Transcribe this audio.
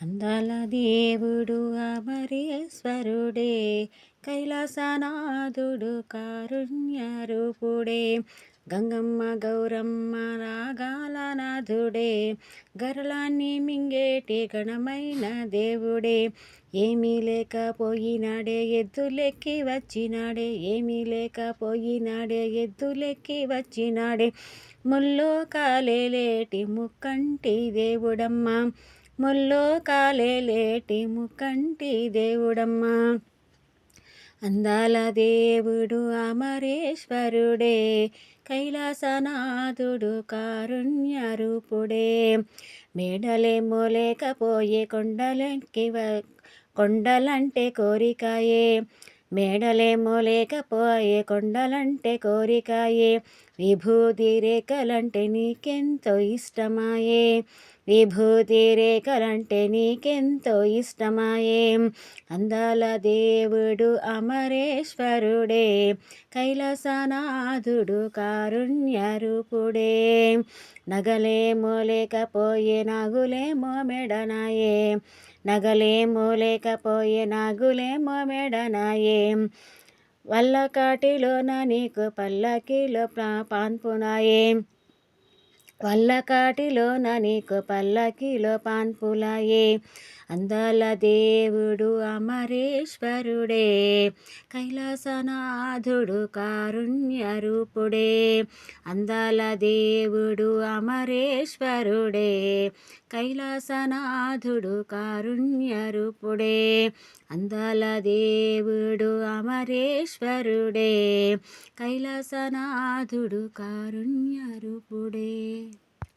అందాల దేవుడు అమరేశ్వరుడే, కైలాసనాథుడు కారుణ్యరూపుడే, గంగమ్మ గౌరమ్మ రాగాల నాథుడే, గరళాన్ని మింగేటి గణమైన దేవుడే. ఏమీ లేకపోయినాడే ఎద్దులెక్కి వచ్చినాడే, ఏమీ లేకపోయినాడే ఎద్దులెక్కి వచ్చినాడే, ముల్లో కాలేలేటి ముక్కంటి దేవుడమ్మ, ముల్లో కాలేలేటి ముక్కంటి దేవుడమ్మ. అందాల దేవుడు అమరేశ్వరుడే, కైలాసనాథుడు కారుణ్యరూపుడే, మేడలేమో లేకపోయే కొండలంటే కోరికాయే, మేడలేమో లేకపోయే కొండలంటే కోరికాయే, విభూతి రేఖలంటే నీకెంతో ఇష్టమాయే, విభూతి రేఖలంటే నీకెంతో ఇష్టమాయే. అందాల దేవుడు అమరేశ్వరుడే, కైలాసనాథుడు కారుణ్యరూపుడే, నగలేమో లేకపోయే నాగులేమో మెడనాయే, నగలేమో లేకపోయే నాగులేమో మెడనాయే, వల్లకాటిలోన నీకు పల్లకిలో పాన్పునాయే, వల్లకాటిలోన నీకు పల్లకిలో పాన్పులాయే. అందాల దేవుడు అమరేశ్వరుడే, కైలాసనాథుడు కారుణ్యరూపుడే, అందాల దేవుడు అమరేశ్వరుడే, కైలాసనాథుడు కారుణ్యరూపుడే, అందాల దేవుడు అమరేశ్వరుడే, కైలాసనాథుడు కారుణ్యరూపుడే.